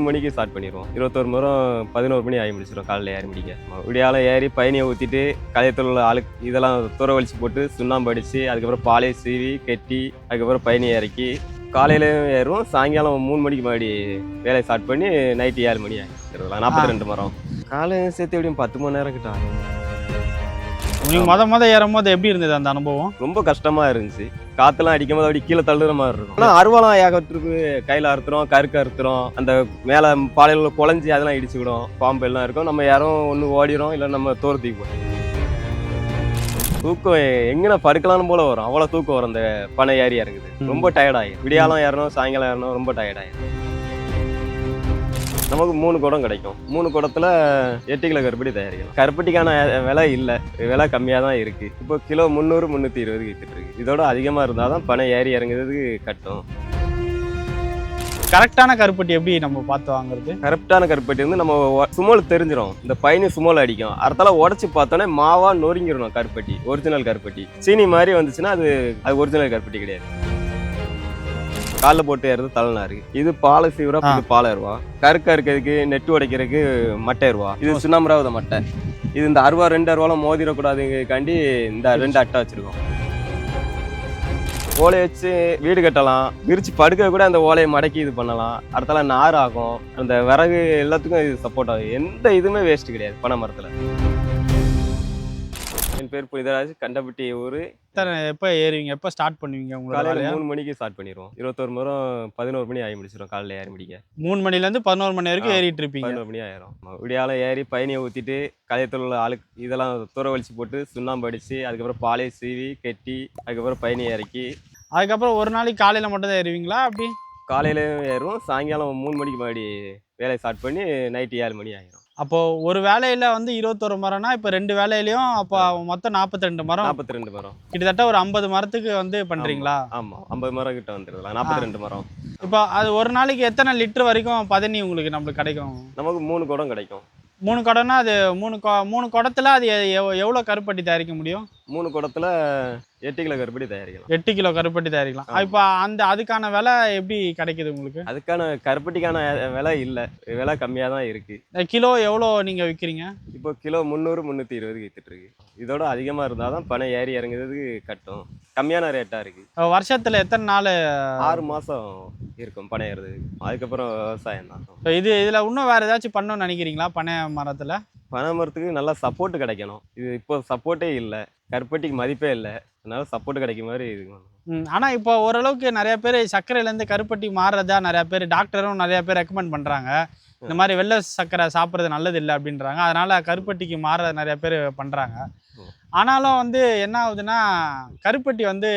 மணிக்கு ஸ்டார்ட் பண்ணிடுவோம். 21 மரம் 11 மணி ஆகி முடிச்சிடும் காலையில் ஏறி முடிக்க. விடியால ஏறி பயணியை ஊற்றிட்டு கயத்தில் உள்ள இதெல்லாம் துறவழிச்சு போட்டு சுண்ணாம்பு அடித்து அதுக்கப்புறம் பாலையை சீவி கெட்டி அதுக்கப்புறம் பயணியை இறக்கி காலையிலையும் ஏறுவோம். சாயங்காலம் 3 மணிக்கு முன்னாடி வேலையை ஸ்டார்ட் பண்ணி நைட்டு 7 மணி ஆகிடுறதுல 42 மரம். காலையில் சேர்த்து எப்படியும் 10 மணி நேரம் கிட்ட ஆகும். நீங்கள் ஏறும் போது எப்படி இருந்தது அந்த அனுபவம்? ரொம்ப கஷ்டமாக இருந்துச்சு. காற்றுலாம் அடிக்கும் போது அப்படி கீழே தள்ளுற மாதிரி இருக்கும். ஆனால் அருவாலாம் ஏகத்துக்கு கையில் அறுத்துறோம், கருக்கு அறுத்துறோம், அந்த மேலே பாலையில் குழஞ்சி அதெல்லாம் இடிச்சுக்கிடும், பாம்பு எல்லாம் இருக்கும். நம்ம யாரும் ஒன்று ஓடிடும், இல்லை நம்ம தூரத்துக்கு போயிடும். தூக்கம் எங்கே படுக்கலான்னு போல வரும், அவ்வளோ தூக்கம் வரும். அந்த பனை ஏறி இறங்குது ரொம்ப டயர்டாகும். விடியாலம் ஏறணும், சாயங்காலம் ஏறணும், ரொம்ப டயர்டாகும். நமக்கு 3 குடம் கிடைக்கும். 3 குடத்தில் 8 கிலோ கருப்பட்டி தயாரிக்கலாம். கருப்பட்டிக்கான விலை இல்லை, விலை கம்மியாக தான் இருக்குது. இப்போ கிலோ 300 320 விற்றுட்டு இருக்கு. இதோட அதிகமாக இருந்தால் தான் பனை ஏறி இறங்குறதுக்கு கட்டும். கரெக்டான கருப்பட்டி எப்படி நம்ம பார்த்து வாங்குறது? கரெக்டான கருப்பட்டி வந்து நம்ம சுமோல் தெரிஞ்சிடும். இந்த பயணி சுமோல் அடிக்கும், அடுத்தால உடச்சி பார்த்தோன்னே மாவா நொறுங்கிடணும். கருப்பட்டி ஒரிஜினல் கருப்பட்டி. சீனி மாதிரி வந்துச்சுன்னா அது ஒரிஜினல் கருப்பட்டி கிடையாது. காலில் போட்டு ஏறது தலைநாறு. இது பாலை சீவரா, இது பாலை அருவா. கருக்கா இருக்கிறதுக்கு நெட்டு உடைக்கிறதுக்கு மட்டை அருவா. இது சுண்ணாம்புறாவத மட்டை. இது இந்த அருவா 2 அருவாலாம் மோதிடக்கூடாதுங்காண்டி இந்த 2 அட்டை வச்சிருக்கோம். ஓலையை வச்சு வீடு கட்டலாம், விரிச்சு படுக்க கூட அந்த ஓலையை மடக்கி இது பண்ணலாம். அடுத்தால நார் ஆகும், அந்த விறகு எல்லாத்துக்கும் இது சப்போர்ட் ஆகும். எந்த இதுவுமே வேஸ்ட் கிடையாது பனை மரத்தில். என் பேர் புனிதராஜ், கண்டப்பட்டி ஊர். எப்போ ஏறுவீங்க, எப்போ ஸ்டார்ட் பண்ணுவீங்க? காலையில் 3 மணிக்கு ஸ்டார்ட் பண்ணிடுவோம். 21 மரம் 11 மணி ஆகி முடிச்சிடும் காலையில் ஏறி முடிக்க. 3 மணிலேருந்து 11 மணி வரைக்கும் ஏறிட்டு இருப்பீங்க. 11 மணி ஆயிரும். விடியால ஏறி பயணியை ஊற்றிட்டு கயத்தில் உள்ள இதெல்லாம் துறவழிச்சு போட்டு சுண்ணாம்பு அடித்து அதுக்கப்புறம் பாலையை சீவி கெட்டி அதுக்கப்புறம் பயணியை இறக்கி அதுக்கப்புறம் ஒரு நாளைக்கு காலையில் மட்டும் தான் ஏறுவீங்களா? அப்படி காலையிலையும் ஏறுவோம். சாயங்காலம் 3 மணிக்கு முன்னாடி வேலையை ஸ்டார்ட் பண்ணி நைட்டு 7 மணி ஆகிடும். அப்போது ஒரு வேலையில் வந்து 21 மரம்னா இப்போ 2 வேலையிலையும் அப்போ மொத்தம் 42 மரம். 42 மரம். கிட்டத்தட்ட ஒரு 50 மரத்துக்கு வந்து பண்ணுறீங்களா? ஆமாம், 50 மரம் கிட்ட வந்துடுதுலாம். 42 மரம். இப்போ அது ஒரு நாளைக்கு எத்தனை லிட்டர் வரைக்கும் பதனி நம்மளுக்கு கிடைக்கும்? நமக்கு 3 குடம் கிடைக்கும். 3 குடம்னா அது 3 குடத்தில் அது எவ்வளோ கருப்பட்டி தயாரிக்க முடியும்? 3 குடத்தில் 8 கிலோ கருப்பட்டி தயாரிக்கலாம். 8 கிலோ கருப்பட்டி தயாரிக்கலாம். இப்போ அதுக்கான விலை எப்படி கிடைக்குது உங்களுக்கு? அதுக்கான கருப்பட்டிக்கான விலை இல்லை, விலை கம்மியாக தான் இருக்குது. கிலோ எவ்வளோ நீங்கள் விற்கிறீங்க? இப்போ கிலோ 300 320 விற்றுட்டு இருக்கு. இதோட அதிகமாக இருந்தால் தான் பனை ஏறி இறங்குறதுக்கு கட்டும். கம்மியான ரேட்டாக இருக்குது. வருஷத்தில் எத்தனை நாள்? 6 மாதம் இருக்கும் பனை ஏறுறதுக்கு. அதுக்கப்புறம் விவசாயம் தான். இப்போ இதில் இன்னும் வேறு ஏதாச்சும் பண்ணணும்னு நினைக்கிறீங்களா? பனை மரத்தில் பனை மரத்துக்கு நல்லா சப்போர்ட்டு கிடைக்கணும். இது இப்போ சப்போர்ட்டே இல்லை, கருப்பட்டிக்கு மதிப்பே இல்லை. அதனால சப்போர்ட் கிடைக்கும் மாதிரி இது. ஆனால் இப்போ ஓரளவுக்கு நிறைய பேர் சர்க்கரையிலேருந்து கருப்பட்டி மாறுறதா நிறையா பேர் டாக்டரும் நிறையா பேர் ரெக்கமெண்ட் பண்ணுறாங்க. இந்த மாதிரி வெள்ளை சர்க்கரை சாப்பிட்றது நல்லது இல்லை அப்படின்றாங்க. அதனால் கருப்பட்டிக்கு மாற நிறைய பேர் பண்ணுறாங்க. ஆனாலும் வந்து என்ன ஆகுதுன்னா கருப்பட்டி வந்து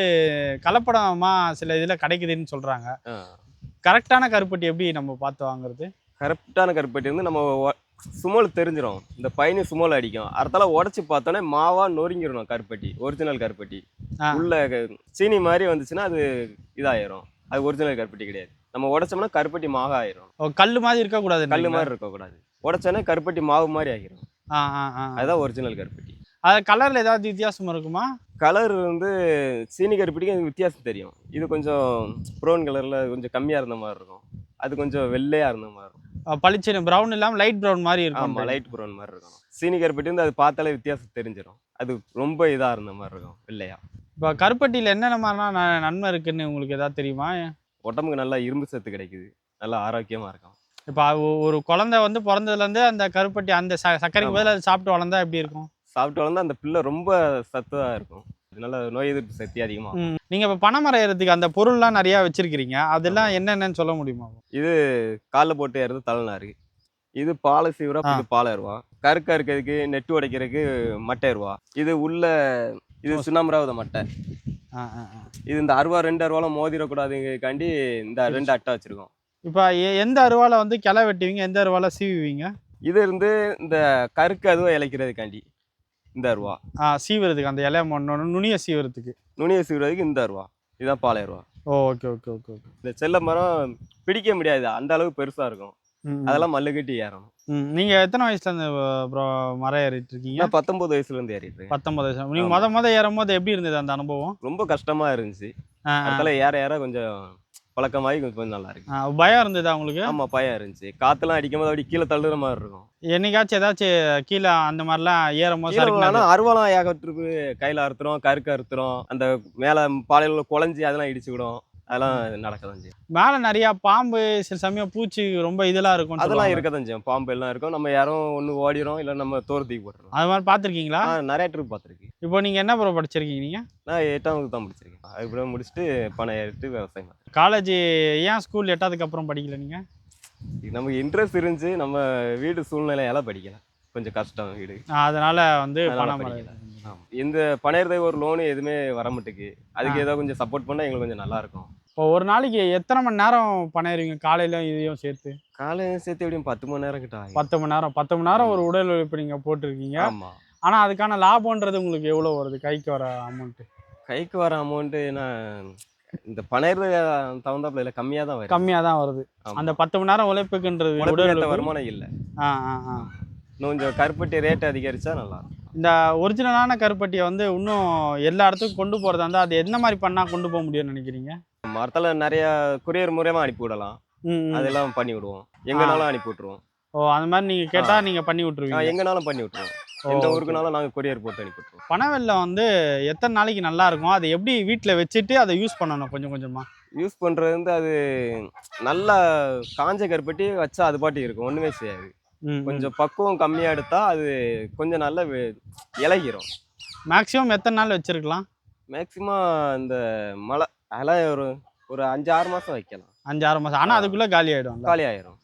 கலப்படமாக சில இதில் கிடைக்குதுன்னு சொல்கிறாங்க. கரெக்டான கருப்பட்டி எப்படி நம்ம பார்த்து வாங்குறது? கரெக்டான கருப்பட்டி வந்து நம்ம சுமோல் தெரிஞ்சிடும். இந்த பயணி சுமோல் அடிக்கும், அடுத்தால உடச்சி பார்த்தோன்னே மாவா நொறுங்கிடணும். கருப்பட்டி ஒரிஜினல் கருப்பட்டி. உள்ள சீனி மாதிரி வந்துச்சுன்னா அது இதாயிரும், அது ஒரிஜினல் கருப்பட்டி கிடையாது. நம்ம உடைச்சோம்னா கருப்பட்டி மாவு ஆயிரும். கல் மாதிரி இருக்கக்கூடாது. கல் மாதிரி இருக்கக்கூடாது. உடைச்சோன்னே கருப்பட்டி மாவு மாதிரி ஆகிரும். அதுதான் ஒரிஜினல் கருப்பட்டி. அது கலரில் ஏதாவது வித்தியாசம் இருக்குமா? கலர் வந்து சீனி கருப்பட்டிக்கு எனக்கு வித்தியாசம் தெரியும். இது கொஞ்சம் ப்ரௌன் கலரில் கொஞ்சம் கம்மியாக இருந்த மாதிரி இருக்கும், அது கொஞ்சம் வெள்ளையாக இருந்த மாதிரி இருக்கும். பளிச்சுன்னு ப்ரௌன் இல்லாமல் லைட் ப்ரௌன் மாதிரி இருக்கும். ஆமாம், லைட் ப்ரௌன் மாதிரி இருக்கும். சீனி கருப்பட்டி வந்து அது பார்த்தாலே வித்தியாசம் தெரிஞ்சிடும். அது ரொம்ப இதாக இருந்த மாதிரி இருக்கும், வெள்ளையா. இப்போ கருப்பட்டியில் என்னென்ன மாதிரினா நன்மை இருக்குன்னு உங்களுக்கு எதாவது தெரியுமா? உடம்புக்கு நல்லா இரும்பு சத்து கிடைக்குது, நல்லா ஆரோக்கியமாக இருக்கும். இப்போ ஒரு குழந்தை வந்து பிறந்ததுலேருந்து அந்த கருப்பட்டி அந்த சர்க்கரைக்கு பதில் அது சாப்பிட்டு வளர்ந்தா எப்படி இருக்கும்? சாப்பிட்டு வளர்ந்தா அந்த பிள்ளை ரொம்ப சத்தாக இருக்கும், அதனால நோய் எதிர்ப்பு சக்தி அதிகமாக. நீங்கள் இப்போ பனைமரம் ஏறதுக்கு அந்த பொருள்லாம் நிறையா வச்சுருக்கிறீங்க, அதெல்லாம் என்னென்னு சொல்ல முடியுமா? இது காலில் போட்டு ஏறது தலைநாறு. இது பாலை சீவரா, இது பாலை அருவா. கருக்கா இருக்கிறதுக்கு நெட்டு உடைக்கிறதுக்கு மட்டை அருவா. இது உள்ள இது சுண்ணாம்புறாவத மட்டை. இது இந்த அருவா 2 அருவாலாம் மோதிடக்கூடாதுங்காண்டி இந்த 2 அட்டை வச்சுருக்கோம். இப்போ எந்த அருவால வந்து கிளை வெட்டுவீங்க, எந்த அருவால சீவுவீங்க? இது இருந்து இந்த கருக்கு அதுவும் இலைக்கிறதுக்காண்டி இந்த அருவா. சீவுறதுக்கு அந்த இலை நுனியை சீவுறதுக்கு. நுனியை சீவுறதுக்கு இந்த அருவா. இதுதான் பாலை அருவா. Okay okay okay okay. இந்த செல்ல மரம் பிடிக்க முடியாது, அந்த அளவுக்கு பெருசாக இருக்கும். அதெல்லாம் மல்லு கட்டி ஏறணும். நீங்கள் எத்தனை வயசுலேருந்து மரம் ஏறிட்டு இருக்கீங்க? 19 வயசுலேருந்து ஏறிட்டு. 19 வயசு. நீங்கள் முத ஏறும் போது எப்படி இருந்தது அந்த அனுபவம்? ரொம்ப கஷ்டமாக இருந்துச்சு. அதில் ஏற ஏற கொஞ்சம் பழக்கமாகி கொஞ்சம் நல்லா இருக்கு. பயம் இருந்ததா உங்களுக்கு? ஆமாம், பயம் இருந்துச்சு. காற்றுலாம் அடிக்கும்போது அப்படி கீழே தள்ளுற மாதிரி இருக்கும். என்னைக்காச்சும் ஏதாச்சும் கீழே அந்த மாதிரிலாம் ஏறும்போது கீழே சறுக்குனது? ஆனால் அருவாலாம் ஏகப்பட்டிருக்கு. கையில் அறுத்துரும், கருக்கு அறுத்துரும், அந்த மேலே பாலையில் குழஞ்சி அதெல்லாம் இடிச்சுக்கிடும். அதெல்லாம் நடக்க தான் செய்யும். மேலே நிறையா பாம்பு, சில சமயம் பூச்சி ரொம்ப இதெல்லாம் இருக்கும், அதெல்லாம் இருக்க தான் செய்யும். பாம்பு எல்லாம் இருக்கும். நம்ம யாரும் ஒன்று ஓடிடும், இல்லை நம்ம தூரத்துக்கு போட்டுருவோம். அது மாதிரி பார்த்துருக்கீங்களா? நிறைய ட்ரிப் பார்த்துருக்கு. இப்போ நீங்கள் என்ன ப்ரோ படிச்சிருக்கீங்க நீங்கள்? நான் 8ஆம் வகுப்பு தான் முடிச்சிருக்கேன். அதுக்கப்புறம் முடிச்சுட்டு பணம் ஏறிட்டு விவசாயம் பார்த்தேன். காலேஜ் ஏன் ஸ்கூல் 8ஆவதுக்கு அப்புறம் படிக்கல நீங்கள்? நமக்கு இன்ட்ரெஸ்ட் இருந்துச்சு. நம்ம வீடு சூழ்நிலையால படிக்கல. கொஞ்சம் கஷ்டம் வீடு. அதனால் வந்து அதனால பணம் படிக்கல. ஆமாம். இந்த பணையறதை ஒரு லோனு எதுவுமே வர மாட்டேங்குது. அதுக்கு ஏதோ கொஞ்சம் சப்போர்ட் பண்ணால் எங்களுக்கு கொஞ்சம் நல்லா இருக்கும். இப்போ ஒரு நாளைக்கு எத்தனை மணி நேரம் பணையிறீங்க காலையில இதையும் சேர்த்து? காலையில் சேர்த்து எப்படியும் 10 மணி நேரம் கிட்ட ஆகும். 10 மணி நேரம். 10 மணி நேரம் ஒரு உடல் உழைப்பு நீங்கள் போட்டிருக்கீங்க. ஆமாம். ஆனால் அதுக்கான லாபம்ன்றது உங்களுக்கு எவ்வளோ வருது கைக்கு வர அமௌண்ட்டு? கைக்கு வர அமௌண்ட்டு நான் இந்த பணையறது தகுந்தாப்புல இல்லை, கம்மியாக தான் வரும். கம்மியாக தான் வருது. அந்த 10 மணி நேரம் உழைப்புக்குன்றது உடல் உடல் உழைப்பு. வருமானம் இல்லை. ஆ ஆ ஆ இன்னும் கொஞ்சம் கருப்பட்டி ரேட் அதிகரிச்சா நல்லா இருக்கும். இந்த ஒரிஜினலான கருப்பட்டியை வந்து இன்னும் எல்லா இடத்துக்கும் கொண்டு போகிறதா இருந்தால் அது என்ன மாதிரி பண்ணால் கொண்டு போக முடியும்னு நினைக்கிறீங்க? மரத்தில் நிறைய கொரியர் மூலியமாக அனுப்பி விடலாம். அதெல்லாம் பண்ணி விடுவோம். எங்கனாலும் அனுப்பி விட்ருவோம். ஓ, அந்த மாதிரி நீங்கள் கேட்டால் நீங்கள் பண்ணி விட்ருவீங்க? எங்கனாலும் பண்ணி விட்ருவோம். எந்த ஊருக்குனாலும் நாங்கள் கொரியர் போட்டு அனுப்பி விட்ருவோம். பனை வெல்லம் வந்து எத்தனை நாளைக்கு நல்லா இருக்கும்? அதை எப்படி வீட்டில் வச்சுட்டு அதை யூஸ் பண்ணணும் கொஞ்சம் கொஞ்சமாக? யூஸ் பண்ணுறது வந்து அது நல்லா காஞ்ச கருப்பட்டி வச்சா அது பாட்டி இருக்கும், ஒன்றுமே செய்யாது. கொஞ்சம் பக்குவம் கம்மியாக எடுத்தால் அது கொஞ்சம் நல்லா இலகிரும். மேக்ஸிமம் எத்தனை நாள் வச்சுருக்கலாம்? மேக்ஸிமம் இந்த மழை அதெல்லாம் ஒரு 5-6 மாதம் வைக்கலாம். 5-6 மாதம். ஆனால் அதுக்குள்ளே காலி ஆகிடும். காலி ஆயிரும்.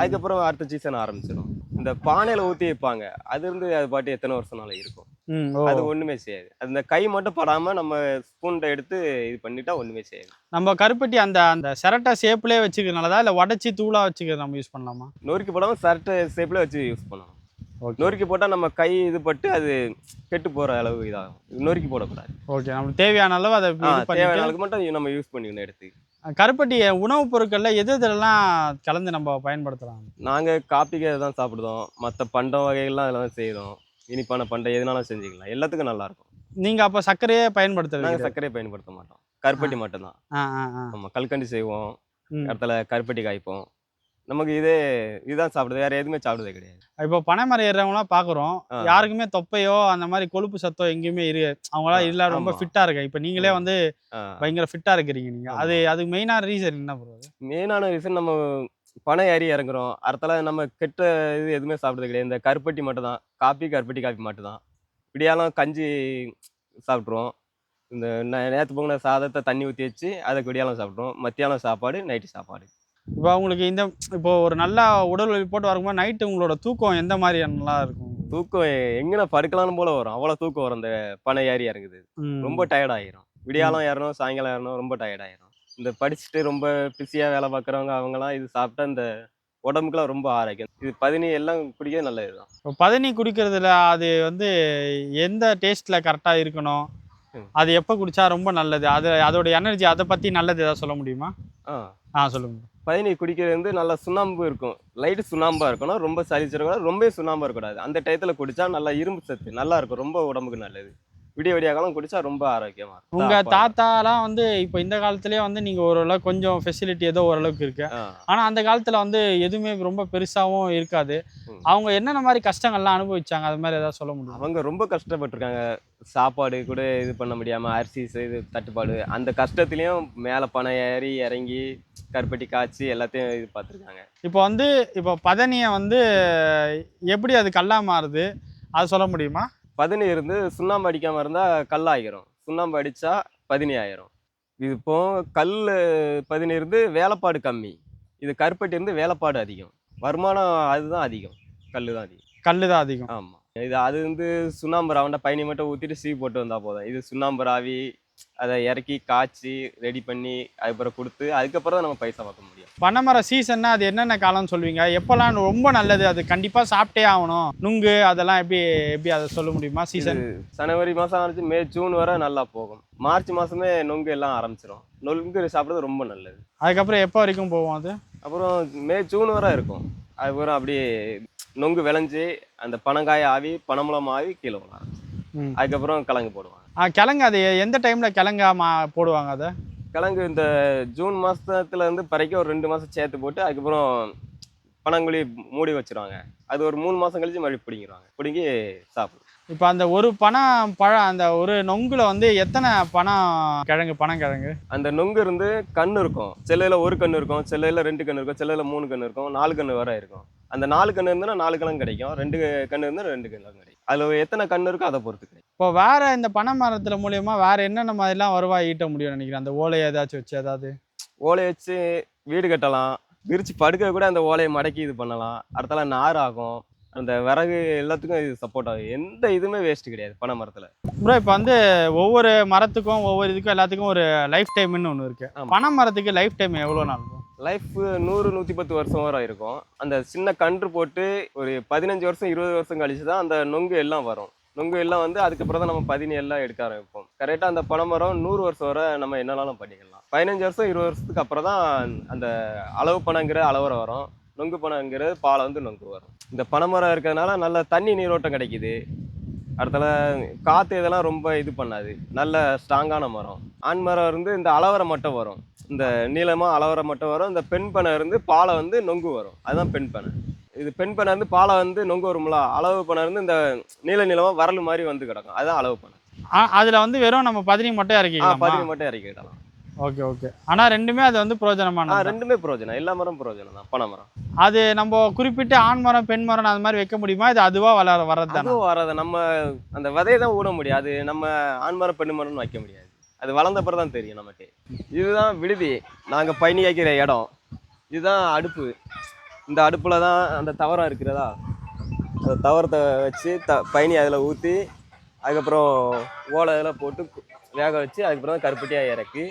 அதுக்கப்புறம் அடுத்த சீசன் ஆரம்பிச்சிடும். இந்த பானையில் ஊற்றி வைப்பாங்க, அது இருந்து அது பாட்டு எத்தனை வருஷம்னால இருக்கும். அது ஒன்றுமே செய்யாது. அந்த கை மட்டும் படாமல் நம்ம ஸ்பூன்ட எடுத்து இது பண்ணிட்டா ஒன்றுமே செய்யாது. நம்ம கருப்பட்டி அந்த அந்த சிரட்டை ஷேப்லேயே வச்சுக்கிறதுனாலதா இல்லை உடச்சி தூளாக வச்சுக்கிறது நம்ம யூஸ் பண்ணலாமா? நொறுக்கி போடாமல் சரட்டை ஷேப்பில் வச்சு யூஸ் பண்ணலாம். நொறுக்கி போட்டால் நம்ம கை இது பட்டு அது கெட்டு போகிற அளவு இதாகும். நொறுக்கி போடக்கூடாது. ஓகே, நம்மளுக்கு தேவையான அளவு அதை தேவையான அளவுக்கு மட்டும் நம்ம யூஸ் பண்ணிக்கணும் எடுத்து. கருப்பட்டி உணவுப் பொருட்களில் எது இதெல்லாம் கலந்து நம்ம பயன்படுத்தலாம்? நாங்கள் காப்பிக்கு தான் சாப்பிடுதோம். மற்ற பண்டம் வகைகள்லாம் அதில் தான் செய்கிறோம். இனிப்பான பண்டம் எதுனாலும் செஞ்சுக்கலாம். எல்லாத்துக்கும் நல்லாயிருக்கும். நீங்கள் அப்போ சர்க்கரையே பயன்படுத்துறது? நாங்கள் சர்க்கரையை பயன்படுத்த மாட்டோம். கருப்பட்டி மட்டும்தான். ஆமாம், கல்கண்டு செய்வோம். இடத்துல கருப்பட்டி காய்ப்போம். நமக்கு இதுதான் சாப்பிடுது, வேற எதுவுமே சாப்பிடுறதே கிடையாது. இப்போ பனை மரம் ஏறுறவங்களாம் பார்க்குறோம், யாருக்குமே தொப்பையோ அந்த மாதிரி கொழுப்பு சத்தோ எங்கேயுமே அவங்களாம் இல்லை, ரொம்ப ஃபிட்டாக இருக்கு. இப்போ நீங்களே வந்து பயங்கர ஃபிட்டாக இருக்கிறீங்க நீங்கள். அதுக்கு மெயினான ரீசன் என்ன ப்ரோ? மெயினான ரீசன் நம்ம பனை ஏறி இறங்குறோம். அடுத்தால நம்ம கெட்ட இது எதுவுமே சாப்பிடுறது கிடையாது. இந்த கருப்பட்டி மட்டும் தான். கருப்பட்டி காப்பி மட்டும் தான். விடியாலும் கஞ்சி சாப்பிட்ருவோம். இந்த நேற்று போங்கின சாதத்தை தண்ணி ஊற்றி வச்சு அதை விடியாலும் சாப்பிட்ருவோம். மத்தியானம் சாப்பாடு, நைட்டு சாப்பாடு. இப்போ உங்களுக்கு இப்போ ஒரு நல்லா உடல் உழைப்பு போட்டு வரும்போது நைட்டு உங்களோட தூக்கம் எந்த மாதிரி நல்லா இருக்கும்? தூக்கம் எங்கன படுக்கலான்னு போல வரும். அவ்வளோ தூக்கம் வரும். இந்த பனை ஏறி இறங்குது ரொம்ப டயர்ட் ஆயிரும். விடியாலம் ஏறணும், சாயங்காலம் ஏறணும், ரொம்ப டயர்ட் ஆயிரும். இந்த படிச்சுட்டு ரொம்ப பிஸியாக வேலை பார்க்குறவங்க அவங்கலாம் இது சாப்பிட்டா இந்த உடம்புக்குலாம் ரொம்ப ஆரோக்கியம். இது பதனி எல்லாம் குடிக்கிறது நல்லது தான். இப்போ பதனி குடிக்கிறதுல அது வந்து எந்த டேஸ்ட்டில் கரெக்டாக இருக்கணும், அது எப்போ குடித்தா ரொம்ப நல்லது, அதோட எனர்ஜி அதை பற்றி நல்லது ஏதாவது சொல்ல முடியுமா? சொல்லுங்கள். பதனி குடிக்கிறது வந்து நல்லா சுண்ணாம்பு இருக்கும். லைட்டு சுண்ணாம்பாக இருக்கணும். ரொம்ப சளிச்சிடக்கூடாது, ரொம்ப சுண்ணாம்பாக இருக்கக்கூடாது. அந்த டயத்தில் குடித்தா நல்லா இரும்பு சத்து நல்லா இருக்கும். ரொம்ப உடம்புக்கு நல்லது. விடிய காலம் குடித்தா ரொம்ப ஆரோக்கியமாக இருக்கும். உங்கள் தாத்தாலாம் வந்து இப்போ இந்த காலத்துலேயே வந்து நீங்கள் ஓரளவுக்கு கொஞ்சம் ஃபெசிலிட்டி ஏதோ ஓரளவுக்கு இருக்கு. ஆனால் அந்த காலத்தில் வந்து எதுவுமே ரொம்ப பெருசாகவும் இருக்காது. அவங்க என்னென்ன மாதிரி கஷ்டங்கள்லாம் அனுபவிச்சாங்க, அது மாதிரி ஏதாவது சொல்ல முடியும்? அவங்க ரொம்ப கஷ்டப்பட்டிருக்காங்க. சாப்பாடு கூட இது பண்ண முடியாமல், அரிசி இது தட்டுப்பாடு, அந்த கஷ்டத்துலேயும் மேலே பனை ஏறி இறங்கி கருப்பட்டி காய்ச்சி எல்லாத்தையும் இது பார்த்துருக்காங்க. இப்போ பதனியை வந்து எப்படி அது கல்லாக மாறுது, அது சொல்ல முடியுமா? பதனி இருந்து சுண்ணாம்பு அடிக்காமல் இருந்தால் கல்லாகிரும். சுண்ணாம்பு அடித்தா பதனி ஆயிரும். இது இப்போ கல் பதனி இருந்து வேலைப்பாடு கம்மி. இது கருப்பட்டி இருந்து வேலைப்பாடு அதிகம். வருமானம் அதுதான் அதிகம். கல் தான் அதிகம். கல் தான் அதிகம். ஆமாம். அது வந்து சுண்ணாம்பு ராவண்டா பயணி மட்டும் ஊற்றிட்டு சீ போட்டு வந்தால் போதும். இது சுண்ணாம்பு ராவி அதை இறக்கி காய்ச்சி ரெடி பண்ணி அதுக்கப்புறம் கொடுத்து அதுக்கப்புறம் தான் நம்ம பைசா பார்க்க முடியும். பனைமர சீசன்னா அது என்னென்ன காலம்னு சொல்லுவீங்க? எப்போல்லாம் ரொம்ப நல்லது, அது கண்டிப்பாக சாப்பிட்டே ஆகணும், நுங்கு அதெல்லாம் எப்படி அதை சொல்ல முடியுமா? சீசன் ஜனவரி மாதம் ஆரம்பிச்சு மே ஜூன் வரை நல்லா போகும். மார்ச் மாதமே நுங்கு எல்லாம் ஆரம்பிச்சிடும். நுங்கு சாப்பிட்றது ரொம்ப நல்லது. அதுக்கப்புறம் எப்போ வரைக்கும் போகும் அது? அப்புறம் மே ஜூன் வரை இருக்கும். அதுக்கப்புறம் அப்படியே நுங்கு விளைஞ்சி அந்த பனங்காய் ஆவி பனம்பழம் ஆவி கீழே வரும். அதுக்கப்புறம் கிழங்கு போடுவாங்க. கிழங்கு அது எந்த டைமில் கிழங்கா போடுவாங்க? அதை கிழங்கு இந்த ஜூன் மாதத்துல இருந்து பறிக்க ஒரு 2 மாதம் சேர்த்து போட்டு அதுக்கப்புறம் பனங்குழி மூடி வச்சிருவாங்க. அது ஒரு 3 மாதம் கழிச்சு மறுபடியும் பிடிங்கிடுவாங்க. பிடுங்கி சாப்பிடும். இப்போ அந்த ஒரு பழம் அந்த ஒரு நொங்குல வந்து எத்தனை பனங்கிழங்கு? அந்த நொங்கு இருந்து கண் இருக்கும். சிலையில ஒரு கண் இருக்கும், சிலையில 2 கண் இருக்கும், சிலையில 3 கண் இருக்கும், 4 கண் வரை இருக்கும். அந்த 4 கண் இருந்துன்னா 4 கிழங்கு கிடைக்கும், 2 கண் இருந்தால் 2 கிழங்கு கிடைக்கும். அதில் எத்தனை கண் இருக்கோ அதை பொறுத்து கிடைக்கும். இப்போ வேற இந்த பனை மரத்துல மூலியமா வேற என்னென்ன மாதிரிலாம் வருவாய் ஈட்ட முடியும்னு நினைக்கிறேன்? அந்த ஓலையை ஏதாச்சும் வச்சு ஏதாவது? ஓலையை வச்சு வீடு கட்டலாம், விரிச்சு படுக்க கூட அந்த ஓலையை மடக்கி இது பண்ணலாம். அடுத்தால நார் ஆகும், அந்த விறகு எல்லாத்துக்கும் இது சப்போர்ட் ஆகும். எந்த இதுவுமே வேஸ்ட் கிடையாது பனை மரத்தில். ப்ரோ இப்போ வந்து ஒவ்வொரு மரத்துக்கும் ஒவ்வொரு இதுக்கும் எல்லாத்துக்கும் ஒரு லைஃப் டைம்னு ஒன்று இருக்கு. பனை மரத்துக்கு லைஃப் டைம் எவ்வளோ நாள் இருக்கும்? லைஃப் 100-110 வருஷம் வரை இருக்கும். அந்த சின்ன கன்று போட்டு ஒரு 15 வருஷம் 20 வருஷம் கழிச்சு தான் அந்த நொங்கு எல்லாம் வரும். நொங்கு எல்லாம் வந்து அதுக்கப்புறம் தான் நம்ம பதினி எல்லாம் எடுக்க ஆரம்பிப்போம். கரெக்டாக அந்த பனைமரம் 100 வருஷம் வரை நம்ம என்னனாலும் பண்ணிக்கலாம். 15 வருஷம் 20 வருஷத்துக்கு அப்புறம் தான் அந்த அளவு பனைங்கிற அளவரை வரும். நொங்கு பனைங்கிறது பாலை வந்து நொங்கு வரும். இந்த பனைமரம் இருக்கிறதுனால நல்ல தண்ணி நீரோட்டம் கிடைக்குது. அடுத்தால காற்று இதெல்லாம் ரொம்ப இது பண்ணாது. நல்ல ஸ்ட்ராங்கான மரம். ஆண் மரம் இருந்து இந்த அளவரை மட்டும் வரும். இந்த நீளமாக அளவரை மட்டும் வரும். இந்த பெண் பனை இருந்து பாலை வந்து நொங்கு வரும். அதுதான் பெண் பனை. இது பெண் பனை இருந்து பாலை வந்து நொங்கு வரும்ல. அளவு பனை இருந்து இந்த நீளமாக வரல் மாதிரி வந்து கிடக்கும். அதுதான் அளவு பனை. அதில் வந்து வெறும் நம்ம பதினி மட்டும் இறக்கிக்கலாம். பதினி மட்டும் இறக்கிடலாம். Okay okay. ஆனால் ரெண்டுமே அது வந்து பிரயோஜனமான. ரெண்டுமே பிரயோஜனம். எல்லா மரம் பிரயோஜனம் தான் பனை மரம். அது நம்ம குறிப்பிட்டு ஆண் மரம் பெண் மரம் அது மாதிரி வைக்க முடியுமா? இது அதுவாக வர்றது தானே? வராது. நம்ம அந்த விதையை தான் ஊட முடியும். அது நம்ம ஆண் மரம் பெண் மரம்னு வைக்க முடியாது. அது வளர்ந்த பிறகு தான் தெரியும் நமக்கு. இதுதான் விடுதி, நாங்கள் பயணி வைக்கிற இடம். இதுதான் அடுப்பு. இந்த அடுப்பில் தான் அந்த தவரம் இருக்கிறதா, அந்த தவரத்தை வச்சு பயணி அதில் ஊற்றி அதுக்கப்புறம் ஓலை இதெல்லாம் போட்டு வேக வச்சு அதுக்கப்புறம் தான் கருப்பட்டியாக இறக்கி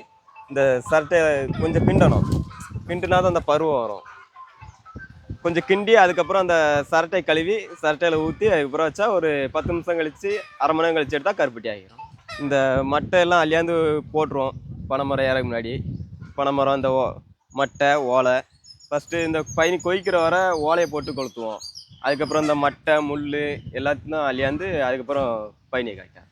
இந்த சர்ட்டையை கொஞ்சம் கிண்டணும். கிண்டுனா தான் அந்த பருவம் வரும். கொஞ்சம் கிண்டி அதுக்கப்புறம் அந்த சரட்டை கழுவி சரட்டையில் ஊற்றி அதுக்கப்புறம் வச்சா ஒரு 10 நிமிஷம் கழித்து அரை மணி நேரம் கழிச்சு எடுத்தால் கருப்பட்டி ஆகிடும். இந்த மட்டை எல்லாம் அள்ளியாந்து போட்டுருவோம் பனைமரம் ஏறக்கு முன்னாடி. பனைமரம் இந்த மட்டை ஓலை ஃபஸ்ட்டு இந்த பயணி கொய்க்கிற வர ஓலையை போட்டு கொளுத்துவோம். அதுக்கப்புறம் இந்த மட்டை முள் எல்லாத்தையும் அள்ளியாந்து அதுக்கப்புறம் பயணியை காய்க்கும்.